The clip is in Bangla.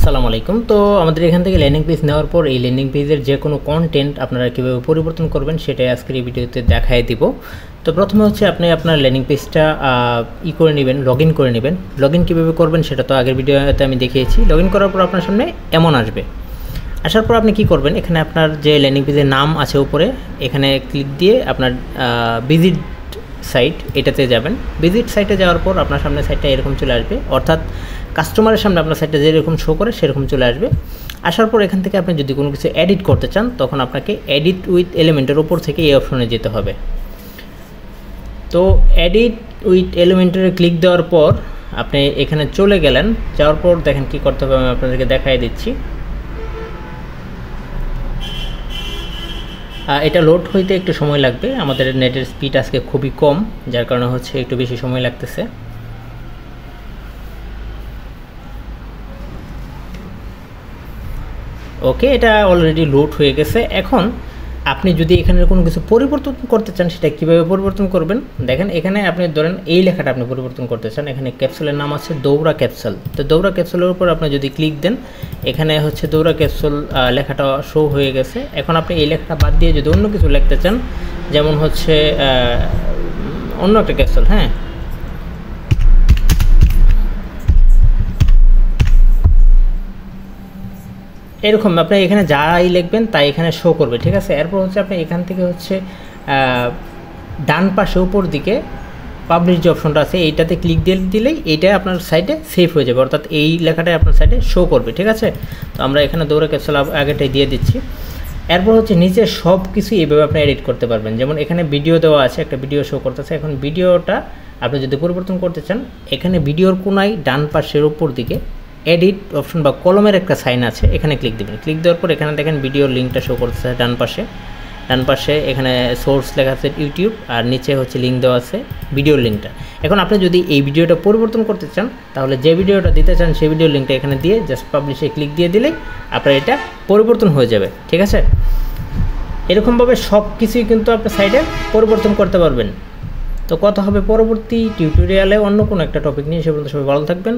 আসসালামু আলাইকুম। তো আমাদের এখান থেকে ল্যান্ডিং পেজ নেওয়ার পর এই ল্যান্ডিং পেজের যে কোনো কন্টেন্ট আপনারা কীভাবে পরিবর্তন করবেন সেটাই আজকের এই ভিডিওতে দেখাই দিব। তো প্রথমে হচ্ছে আপনি আপনার ল্যান্ডিং পেজটা করে নেবেন, লগ ইন করে নেবেন। লগ ইন কীভাবে করবেন সেটা তো আগের ভিডিওতে আমি দেখিয়েছি। লগ ইন করার পর আপনার সামনে এমন আসবে। আসার পর আপনি কি করবেন, এখানে আপনার যে ল্যান্ডিং পেজের নাম আছে উপরে, এখানে ক্লিক দিয়ে আপনার ভিজিট সাইট এটাতে যাবেন। ভিজিট সাইটে যাওয়ার পর আপনার সামনে সাইটটা এরকম চলে আসবে, অর্থাৎ কাস্টমারের সামনে আপনার সাইটটা যেরকম শো করে সেরকম চলে আসবে। আসার পর এখান থেকে আপনি যদি কোনো কিছু এডিট করতে চান তখন আপনাকে এডিট উইথ এলিমেন্টের উপর থেকে এই অপশনে যেতে হবে। তো এডিট উইথ এলিমেন্টের ক্লিক দেওয়ার পর আপনি এখানে চলে গেলেন। যাওয়ার পর দেখেন কি করতে হবে, আমি আপনাদেরকে দেখাই দিচ্ছি। এটা লোড হইতে একটু সময় লাগবে, আমাদের নেটের স্পিড আজকে খুবই কম, যার কারণে হচ্ছে একটু বেশি সময় লাগতেছে। ওকে, এটা অলরেডি লোড হয়ে গেছে। এখন আপনি যদি এখানে কোনো কিছু পরিবর্তন করতে চান সেটা কীভাবে পরিবর্তন করবেন, দেখেন এখানে আপনি ধরেন এই লেখাটা আপনি পরিবর্তন করতে চান। এখানে ক্যাপসুলের নাম আছে দৌড়া ক্যাপসুল। তো দৌড়া ক্যাপসুলের উপর আপনি যদি ক্লিক দেন, এখানে হচ্ছে দৌড়া ক্যাপসুল লেখাটা শো হয়ে গেছে। এখন আপনি এই লেখাটা বাদ দিয়ে যদি অন্য কিছু লিখতে চান, যেমন হচ্ছে অন্য একটা ক্যাপসুল, হ্যাঁ, এরকম আপনি এখানে যাই লিখবেন তাই এখানে শো করবে, ঠিক আছে। এরপর হচ্ছে আপনি এখান থেকে হচ্ছে ডান পাশে উপর দিকে পাবলিশ যে অপশনটা আছে এইটাতে ক্লিক দিলেই এইটা আপনার সাইটে সেভ হয়ে যাবে, অর্থাৎ এই লেখাটাই আপনার সাইটে শো করবে, ঠিক আছে। তো আমরা এখানে দৌড়া ক্যাপসুল আগেটাই দিয়ে দিচ্ছি। এরপর হচ্ছে নিচে সব কিছু এইভাবে আপনি এডিট করতে পারবেন। যেমন এখানে ভিডিও দেওয়া আছে, একটা ভিডিও শো করতেছে। এখন ভিডিওটা আপনি যদি পরিবর্তন করতে চান, এখানে ভিডিওর কোনায় ডান পাশের উপর দিকে এডিট অপশন বা কলমের একটা সাইন আছে, এখানে ক্লিক দেবেন। ক্লিক দেওয়ার পর এখানে দেখেন ভিডিওর লিঙ্কটা শো করতেছে ডান পাশে এখানে সোর্স লেখা আছে ইউটিউব, আর নিচে হচ্ছে লিঙ্ক দেওয়া আছে ভিডিওর লিঙ্কটা। এখন আপনি যদি এই ভিডিওটা পরিবর্তন করতে চান, তাহলে যে ভিডিওটা দিতে চান সেই ভিডিওর লিঙ্কটা এখানে দিয়ে জাস্ট পাবলিশে ক্লিক দিয়ে দিলেই আপনার এটা পরিবর্তন হয়ে যাবে, ঠিক আছে। এরকমভাবে সব কিছুই কিন্তু আপনার সাইটে পরিবর্তন করতে পারবেন। তো কথা হবে পরবর্তী টিউটোরিয়ালে অন্য কোনো একটা টপিক নিয়ে। সে পর্যন্ত সবাই ভালো থাকবেন।